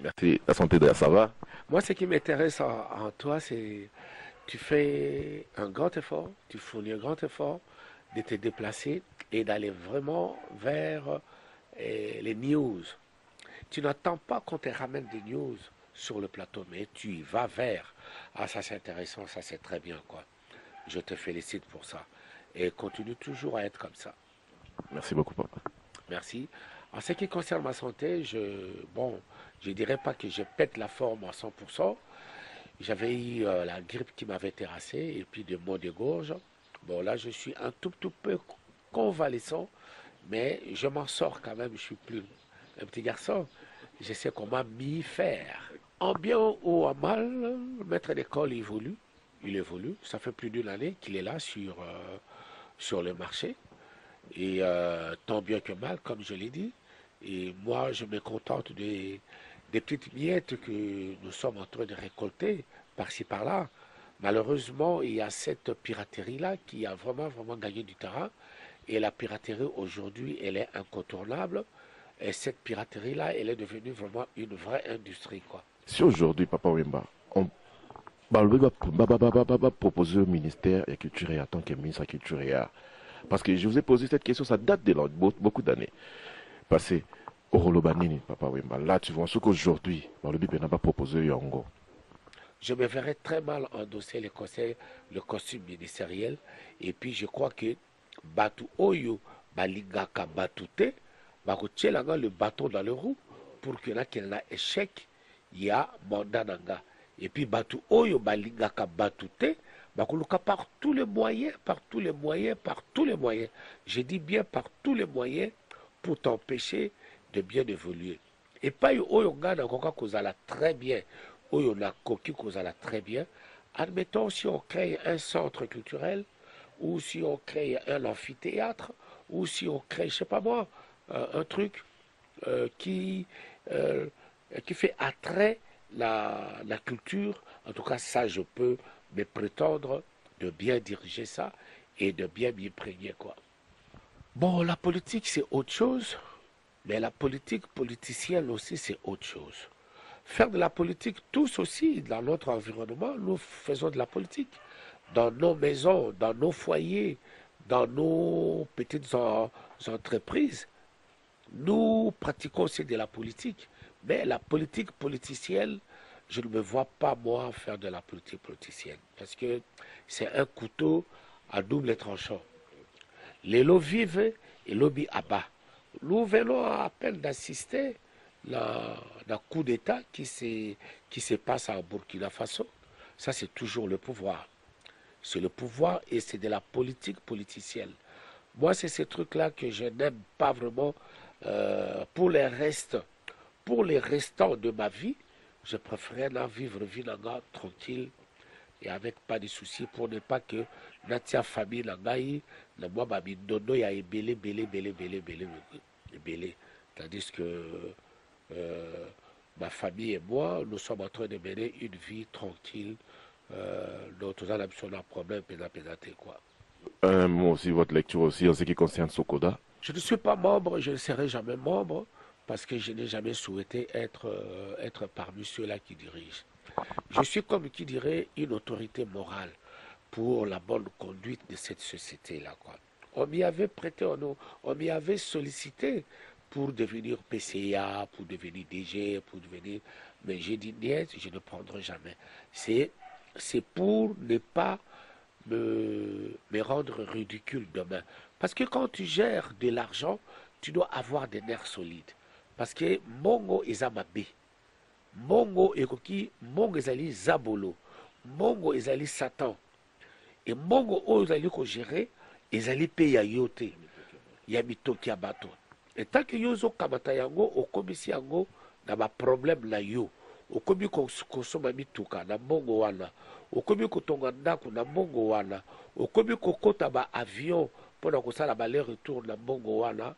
Merci. La santé de ça va? Moi, ce qui m'intéresse en toi, c'est tu fais un grand effort, tu fournis un grand effort de te déplacer et d'aller vraiment vers les news. Tu n'attends pas qu'on te ramène des news sur le plateau, mais tu y vas vers. Ah, ça c'est intéressant, ça c'est très bien, quoi. Je te félicite pour ça. Et continue toujours à être comme ça. Merci beaucoup, papa. Merci. En ce qui concerne ma santé, je dirais pas que je pète la forme à 100%. J'avais eu la grippe qui m'avait terrassé et puis des maux de gorge. Bon, là, je suis un tout peu convalescent, mais je m'en sors quand même. Je suis plus un petit garçon. Je sais comment m'y faire. En bien ou en mal, le maître d'école évolue. Il évolue. Ça fait plus d'une année qu'il est là sur le marché. Et tant bien que mal, comme je l'ai dit. Et moi, je me contente des petites miettes que nous sommes en train de récolter par-ci par-là. Malheureusement, il y a cette piraterie-là qui a vraiment gagné du terrain. Et la piraterie aujourd'hui, elle est incontournable. Et cette piraterie-là, elle est devenue vraiment une vraie industrie, quoi. Si aujourd'hui, papa Wemba, on va proposer au ministère de la Culture et en tant que ministre de la Culture et Art, parce que je vous ai posé cette question, ça date de beaucoup d'années passées. Orolobanini, papa Wemba. Là, tu vois, ce qu'aujourd'hui, le BIP n'a pas proposé Yongo. Je me verrais très mal endosser le costume ministériel. Et puis, je crois que Batu Oyo, Balingaka Batute, Bakotielanga le bâton dans le roue pour qu'il y en a qui en a échec, il y a mandat nanga. Et puis, Batu Oyo, Balingaka Batute, Bakoluka par tous les moyens, par tous les moyens, par tous les moyens. Je dis bien par tous les moyens pour t'empêcher de bien évoluer. Et pas Oyo Ngana Koka Kozala très bien. Oyo na Koki Kozala très bien. Admettons si on crée un centre culturel, ou si on crée un amphithéâtre, ou si on crée, je sais pas moi, un truc euh, qui, euh, qui fait attrait la culture. En tout cas, ça, je peux me prétendre de bien diriger ça et de bien m'y imprégner, quoi. Bon, la politique, c'est autre chose, mais la politique politicienne aussi, c'est autre chose. Faire de la politique, tous aussi, dans notre environnement, nous faisons de la politique. Dans nos maisons, dans nos foyers, dans nos petites entreprises, nous pratiquons aussi de la politique. Mais la politique politicienne, je ne me vois pas, moi, faire de la politique politicienne. Parce que c'est un couteau à double tranchant. Les lots vivent et lobby abat. Nous venons à peine d'assister la coup d'État qui se passe à Burkina Faso. Ça, c'est toujours le pouvoir. C'est le pouvoir et c'est de la politique politicienne. Moi, c'est ces trucs-là que je n'aime pas vraiment pour les restes. Pour les restants de ma vie, je préfère vivre vie tranquille et avec pas de soucis pour ne pas que natia famille na ngai na moi babi dodo ya ebele. Tandis que euh, ma famille et moi, nous sommes en train de mener une vie tranquille. Donc, tout ça, on a un problème, quoi. Un mot aussi, votre lecture aussi en ce qui concerne Sokoda. Je ne suis pas membre, je ne serai jamais membre, parce que je n'ai jamais souhaité être parmi ceux-là qui dirigent. Je suis comme qui dirait une autorité morale pour la bonne conduite de cette société-là, quoi. On m'y avait prêté, on m'y avait sollicité pour devenir PCA, pour devenir DG, pour devenir... Mais j'ai dit, niet, je ne prendrai jamais. C'est pour ne pas me rendre ridicule demain. Parce que quand tu gères de l'argent, tu dois avoir des nerfs solides. Parce que Mongo ezamabe. Mongo ekoki, Mongo ezali Zabolo. Mongo ezali Satan. Et Mongo oyo ezali ko gérer, ezali pe ya yo te. Ya mitoki ya bato. Et tant que yo ozokamata yango, okomisi yango na ba problème na yo. Okomi kosomba mituka na mbongo wana. Okomi kotonga ndako na mbongo wana. Okomi kokota ba avion pendant kosala ba aller retour na mbongo wana.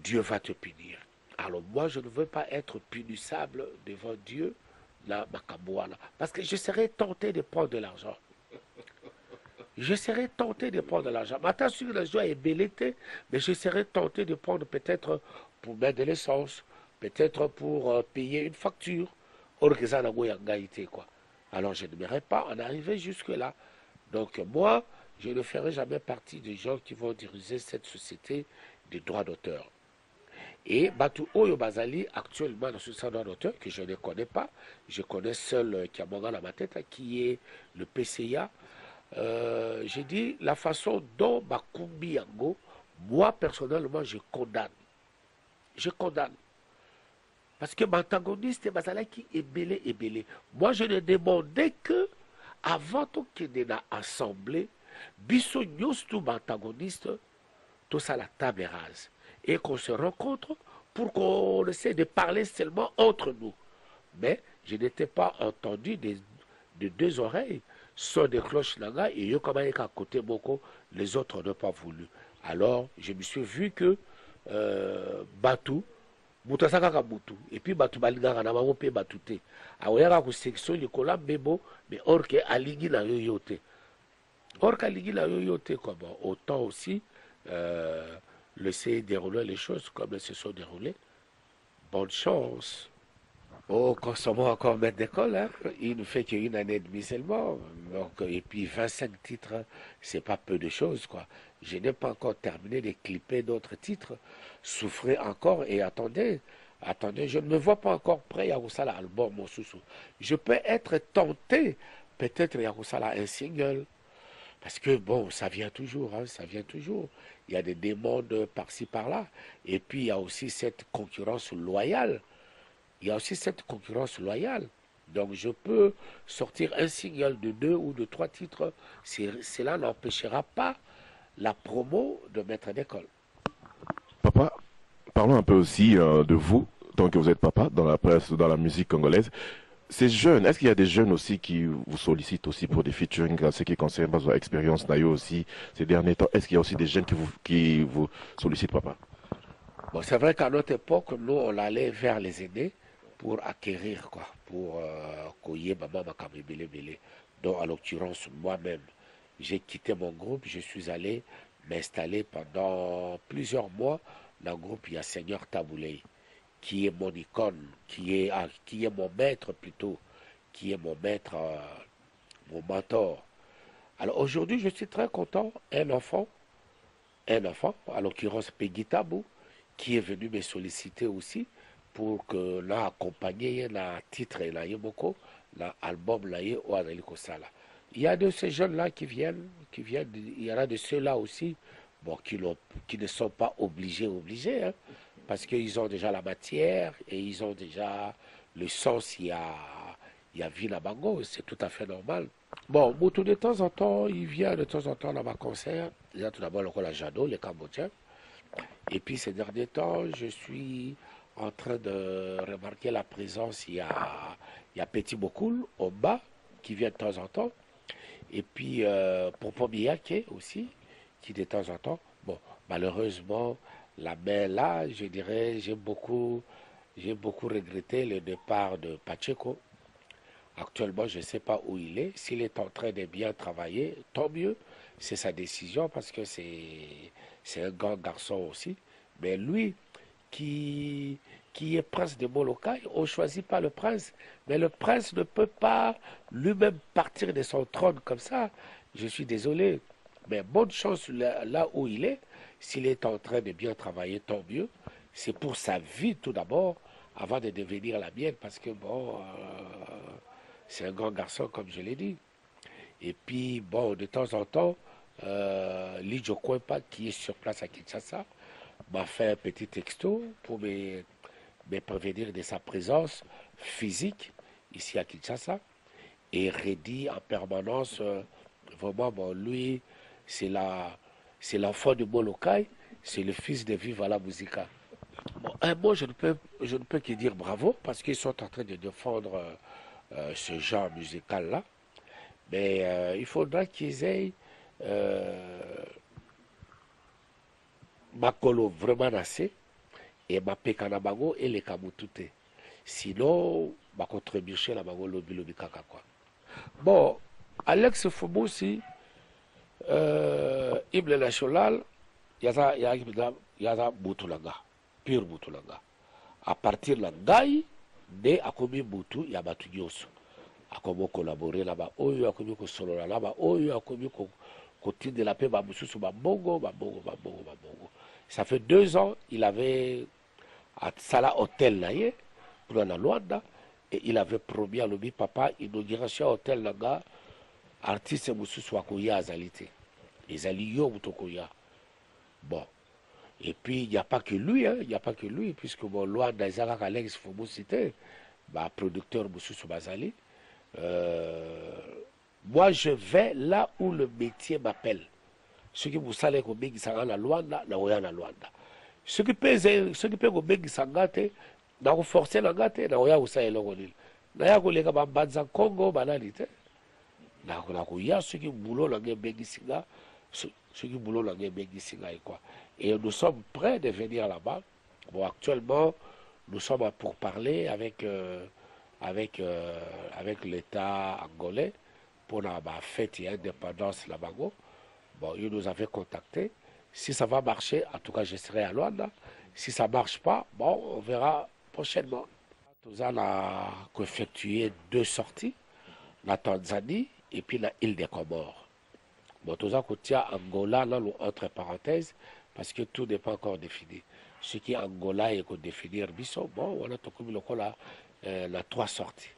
Dieu va te punir. Alors moi, je ne veux pas être punissable devant Dieu na makambo wana. Parce que je serais tenté de prendre de l'argent. Je serais tenté de prendre de l'argent. Maintenant, sur la joie est bellété, mais je serais tenté de prendre peut-être pour mettre de l'essence, peut-être pour payer une facture. Or que ça n'a pas été quoi. Alors je n'aimerais pas en arriver jusque-là. Donc moi, je ne ferai jamais partie des gens qui vont diriger cette société des droits d'auteur. Et Batu Oyo Bazali, actuellement dans ce centre droit d'auteur, que je ne connais pas, je connais seul Kiamonga dans ma tête, qui est le PCA. J'ai dit la façon dont Bakumbi Yango, moi personnellement, je condamne. Je condamne. Parce que l'antagoniste Bazalaki est belé et belé. Moi, je ne demandais que, avant qu'il ait assemblé, Bisso Nyostou antagoniste, tout ça la table rase. Et qu'on se rencontre pour qu'on essaie de parler seulement entre nous. Mais je n'étais pas entendu de deux oreilles. Son des cloches là et yo comme à côté beaucoup, les autres n'ont pas voulu. Alors, je me suis vu que Batu, Mutasaka Kabutu, et puis Batu Balingara na bango pe batute. Aoyaka ku section likola bebo, mais or que aligi na yoyote. Or qu'aligi na yoyote quoi. Bon, autant aussi laisser dérouler les choses comme elles se sont déroulées. Bonne chance. Oh, consommons encore maître d'école, hein. Il ne fait qu'une année et demie seulement. Donc, et puis 25 titres, c'est pas peu de choses, quoi. Je n'ai pas encore terminé de clipper d'autres titres. Souffrez encore et attendez. Attendez, je ne me vois pas encore prêt Yarusala album, mon sous. Je peux être tenté, peut-être Yarusala un single. Parce que bon, ça vient toujours, hein, ça vient toujours. Il y a des demandes par-ci, par-là. Et puis, il y a aussi cette concurrence loyale. Il y a aussi cette concurrence loyale. Donc je peux sortir un single de 2 ou de 3 titres. Cela n'empêchera pas la promo de maître d'école. Papa, parlons un peu aussi de vous, tant que vous êtes papa, dans la presse, dans la musique congolaise. Ces jeunes, est-ce qu'il y a des jeunes aussi qui vous sollicitent aussi pour des featuring en ce qui concerne votre expérience Nayo aussi ces derniers temps? Est-ce qu'il y a aussi des jeunes qui vous sollicitent, papa? Bon, c'est vrai qu'à notre époque, nous, on allait vers les aînés pour acquérir, quoi, pour koye maman makamé belé belé. Donc, en l'occurrence, moi-même, j'ai quitté mon groupe, je suis allé m'installer pendant plusieurs mois dans le groupe. Il y a Seigneur Taboulé, qui est mon icône, qui est mon maître plutôt, qui est mon maître, mon mentor. Alors aujourd'hui, je suis très content, un enfant, en l'occurrence Peggy Tabou, qui est venu me solliciter aussi pour que là accompagner un titre là yeboko l'album là au Azaliko Sala. Il y a de ces jeunes là qui viennent, il y en a de ceux-là aussi, bon, qui ne sont pas obligés, hein, parce qu'ils ont déjà la matière et ils ont déjà le sens, il y a Vina Bango, c'est tout à fait normal. Bon, Moutou de temps en temps, il vient de temps en temps dans ma concert, déjà tout d'abord le Kola Jado, les Cambodgiens, et puis ces derniers temps, je suis en train de remarquer la présence, il y a Petit Bokoul au bas, qui vient de temps en temps, et puis Popo Miyake aussi, qui de temps en temps, bon, malheureusement, la main là, je dirais, j'ai beaucoup regretté le départ de Pacheco. Actuellement, je ne sais pas où il est. S'il est en train de bien travailler, tant mieux. C'est sa décision parce que c'est un grand garçon aussi. Mais lui, qui est prince de Molokai, on ne choisit pas le prince. Mais le prince ne peut pas lui-même partir de son trône comme ça. Je suis désolé. Mais bonne chance là où il est. S'il est en train de bien travailler, tant mieux. C'est pour sa vie tout d'abord, avant de devenir la mienne. Parce que bon, c'est un grand garçon, comme je l'ai dit. Et puis, bon, de temps en temps, Lidjo Kouempa, qui est sur place à Kinshasa, m'a fait un petit texto pour me prévenir de sa présence physique ici à Kinshasa et redit en permanence, vraiment, bon, lui, c'est l'enfant de Molokai, c'est le fils de Viva la Musica. Bon, moi, je ne peux que dire bravo parce qu'ils sont en train de défendre ce genre musical-là. Mais il faudra qu'ils aient Makolo vraiment assez et Mapekana Bango et les Kamutute. Sinon, ma contribution à Bango Lobi Kaka quoi. Bon, Alex Fomo aussi, Hymne national, il y a Boutulanga, pur Boutulanga. à partir de ngai nde akomi mutu ya bato nyonso akomi collaborer là-bas oyo akomi kosolola là-bas oyo akomi kotindela mpe bamosusu bambongo. Ça fait 2 ans il avait asala hôtel na ye kuna na Luanda et il avait promis alobi papa inauguration hôtel na nga artiste mosusu akoya azali te ezali yo moto koya. Bon, et puis il n'y a pas que lui, hein, il n'y a pas que lui, puisque bon, Luanda ezalaka Alex Fumu cité, bah, producteur mosusu bazali. Moi je vais là où le métier m'appelle. Ce qui vous savez que bengi sanga na Luanda na oya na Luanda. Ce qui peut ko bengi sanga te na ko forcer na ngate na oya usaelo kolila. Na ya koleka ba banza Congo banali te. Na ko ya ce qui boulot la bengi singa ce qui boulot la bengi singa et quoi. Et nous sommes prêts de venir là-bas. Bon, actuellement nous sommes pour parler avec l'État angolais pour la fête et indépendance là-bas. Bon, il nous avait contacté. Si ça va marcher, en tout cas, je serai à Luanda. Si ça ne marche pas, bon, on verra prochainement. Nous allons effectuer 2 sorties, la Tanzanie et puis la île des Comores. Bon, tout ça, Angola, là, entre parenthèses, parce que tout n'est pas encore défini. Ce qui est Angola est qu'on définir, bon, on a tout comme le là, la 3 sorties.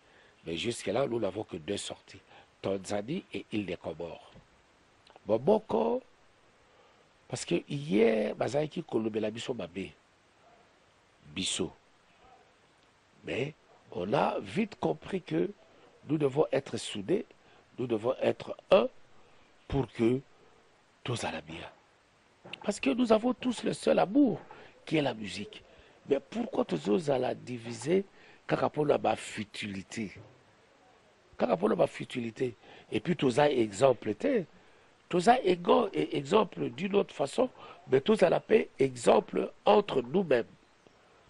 Mais jusque-là, nous n'avons que 2 sorties. Tanzanie et île des Comores. Bon, beaucoup, parce que hier, Bazaki Kolobela Bisso Mabé. Bisso. Mais on a vite compris que nous devons être soudés, nous devons être un pour que tout aille bien. Parce que nous avons tous le seul amour qui est la musique. Mais pourquoi tous allons la diviser quand on a ma futilité? Quand on a ma futilité. Et puis tous as exemple, tous as exemple d'une autre façon, mais tous à la paix exemple entre nous-mêmes.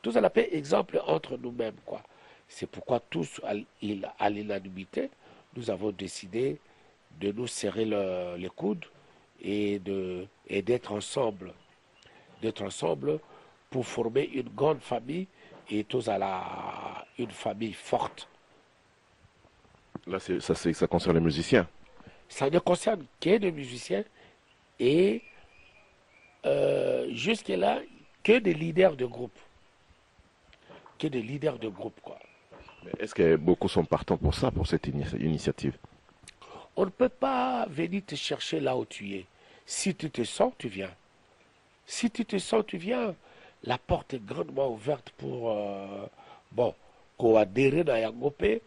Tous à la paix exemple entre nous-mêmes, quoi. C'est pourquoi tous à l'unanimité, nous avons décidé de nous serrer les coudes et d'être ensemble. D'être ensemble pour former une grande famille et tous à une famille forte. Là, ça concerne les musiciens. Ça ne concerne que des musiciens et jusque-là, que des leaders de groupe. Que des leaders de groupe, quoi. Mais est-ce que beaucoup sont partants pour ça, pour cette initiative? On ne peut pas venir te chercher là où tu es. Si tu te sens, tu viens. Si tu te sens, tu viens. La porte est grandement ouverte pour, bon, qu'on adhère à Yangopé.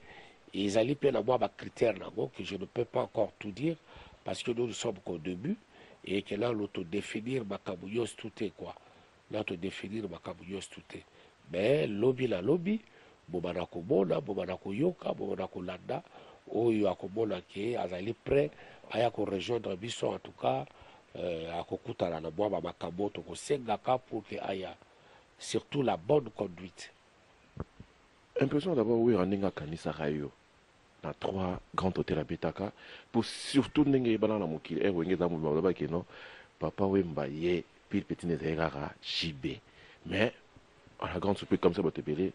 Et ils allaient payer moi ma critère que je ne peux pas encore tout dire parce que nous ne sommes qu'au début et que là l'autodéfinir ma kabouyos tout est quoi. L'autodéfinir ma kabouyos tout est. Mais lobby la lobby, bomanako mona, bomanako yoka, bomanako landa, oyo akomona ke azali prêt à rejoindre biso en tout cas à kokutana na moi ma kaboto ko sengaka pour que aya surtout la bonne conduite. Impression d'abord oui Raninga Kanisa Rayo. Na 3 grands hôtels à Betaka pour surtout ndenge bana na mokili wenge za mubaba ba ke non papa wemba ye pile petit nezera JB mais à la grande surprise comme ça botebele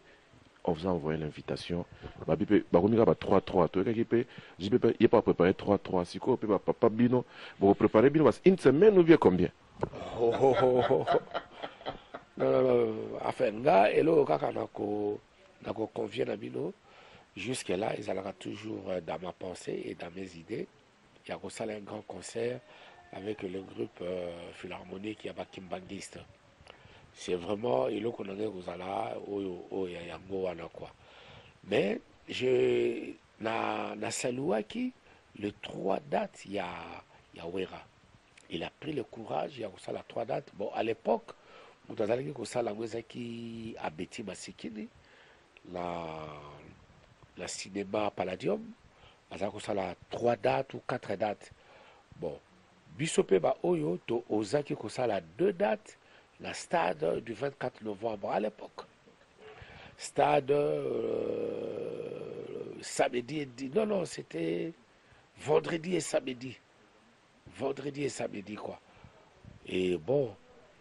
on vous a envoyé l'invitation ba bipe ba komika ba 3 to ka kipe JB il pas préparé 3 siko pe ba papa bino vous préparer bino une semaine ou bien combien? Non afin nga elo kaka nako convient na bino. Jusque-là, ils allaient toujours dans ma pensée et dans mes idées. Il y a aussi un grand concert avec le groupe philharmonique qui est Kimbangiste. C'est vraiment, il qu'on a quoi. Mais na Salouaki, le 3 dates, il y a Wera. Il a pris le courage, il y a aussi la 3 dates. Bon, à l'époque, nous avons dit que ça la qui a Betty Masikini, la cinéma Palladium, ça la 3 dates ou 4 dates. Bon, Bissopé ba Oyo, to Ozaki ça la 2 dates, la stade du 24 novembre à l'époque. Stade samedi et non, c'était vendredi et samedi. Vendredi et samedi, quoi. Et bon,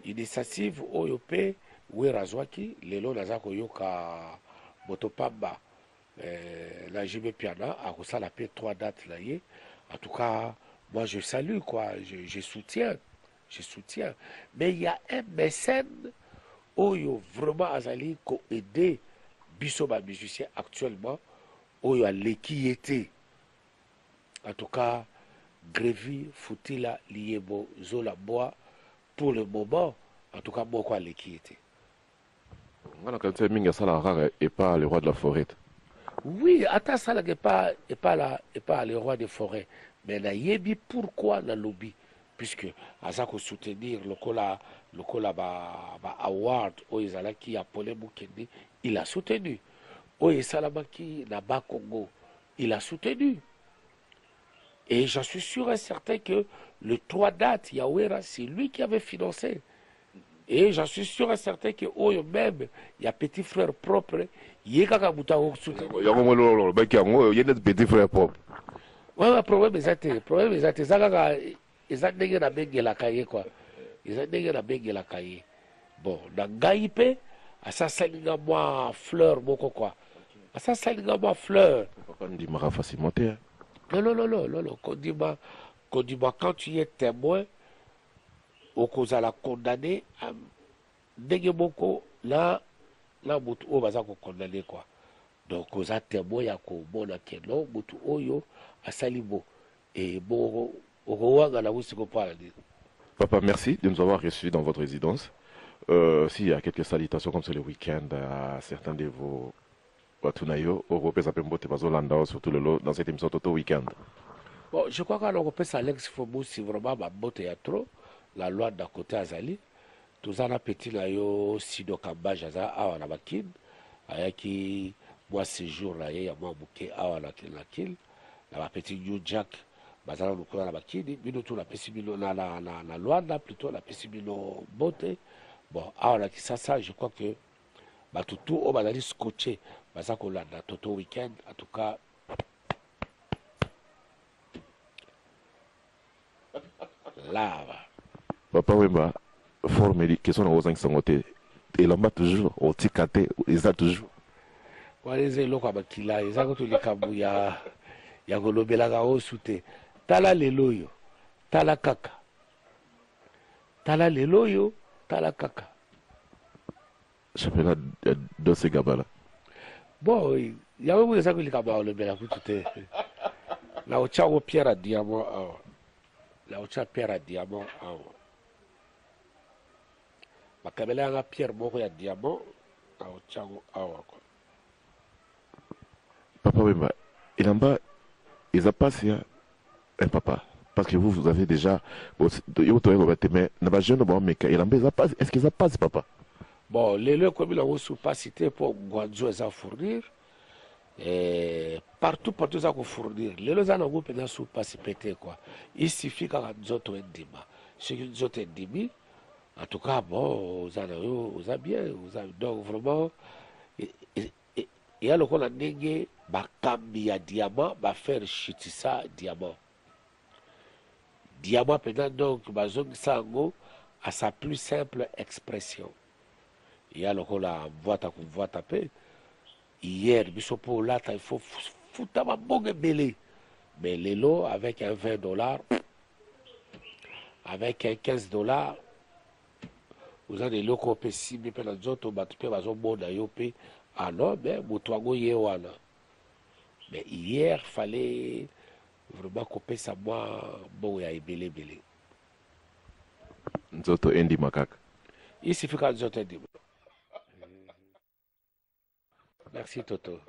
initiative Oyopé, wera zwaki lelo naza koyoka motopamba la JB Piana akosala pe 3 dates là ye. En tout cas, moi je salue quoi, je soutiens, je soutiens. Mais il y a un mécène oyo vraiment azali ko aider biso ba musicien actuellement oyo aleki été. En tout cas, Grévi Futila Liebo Zola Bois pour le moment, en tout cas moi quoi aleki été. On a quand même minga sala rare et pas le roi de la forêt. Oui, attends ça là et pas le roi des forêts. Mais na yebi pourquoi na lobby puisque azako soutenir le kola ba award o ezala qui a Paul Mukende, il a soutenu. O esalamaki na ba Congo, il a soutenu. Et j'en suis sûr et certain que le 3 dates Yawera, c'est lui qui avait financé. Et j'en suis sûr et certain que Oyo même, il y a petit frère propre, il y a quelqu'un qui a soutenu. Il y a des petits frères propres. Ouais, problème exact. Problème exact. Ils ndenge na bengi la kaye quoi. Ils ndenge na bengi la kaye. Bon, na ngai pe, asa salinga moi fleur moko quoi. Asa salinga moi fleur. Papa me dit mara facilement hein. Non. Kondima, quand tu es témoin, au cause à la condamner, ndenge moko là mutu o baza ko condamner quoi. Donc aux témoin ya ko mona ke non mutu oyo asali bo et bon owanga na usiko pala. Papa, merci de nous avoir reçus dans votre résidence. S'il y a quelques salutations comme c'est le week-end à certains de vos Watunayo, Européens Zapembote Bazolanda, surtout dans cette émission Toto Week-end. Bon, je crois qu'à l'Européen, Alex Fomou, si vraiment ma botte est trop, la loi d'un côté Azali, tous en a petit là, yo, Sido Kamba, Jaza, Awa Nabakin, Ayaki, moi, ces jours-là, il y a moi, bouquet, Awa Nakil, la petite New Jack, Bazala, nous connaissons Nabakin, nous, tout la pessimino, la loi, là, plutôt, la pessimino beauté. Bon, Awa Nakil, ça, je crois que, bah, tout, on va aller scotcher, bah, ça, qu'on a, Toto Week-end, en tout cas, lava. Papa Wemba, forme dit que son aux 500 et là-bas toujours, au tikate, ils ont toujours. Waleze loko bakila, ils ont tout les kabou ya golobela o soute. Tala leloyo, tala kaka. Tala leloyo, tala kaka. Championnat de ces gabas-là. Bon, il y a même des gens qui ont le bel tout. La ocha au pierre à diamant. La ocha pierre à diamant. Ma camela a pierre moko ya diamant. La ocha au. Papa Wemba, et là-bas, ils ont passé un papa. Parce que vous avez déjà. Est-ce qu'ils ont passé papa? Bon, les lieux comme ils ont pas cité pour Guangzhou, ils ont fournir. Et partout, ils ont fournir. Les lieux ont un peu de pas quoi. Il suffit qu'on a des autres endima. Ce qui nous autres endimi, en tout cas, bon, vous avez bien. Donc, vraiment, il y a le qu'on a négé, Bakambi à diamant, va faire chitissa diamant. Diamant, maintenant, donc, Bazong Sango, à sa plus simple expression. Il y a le qu'on a voix taper. Hier, Bissopo, là, il faut foutre ma bonne belé. Mais les lots, avec un $20, avec un $15, vous avez des lots qu'on paie 6 000 pendant les autres, ah non, mais Moutouago Yewana. Mais hier, il fallait vraiment couper ça, moi, bon, il y a belé. Nzoto Endi Makak. Il suffit qu'à Nzoto Endi. Merci, Toto.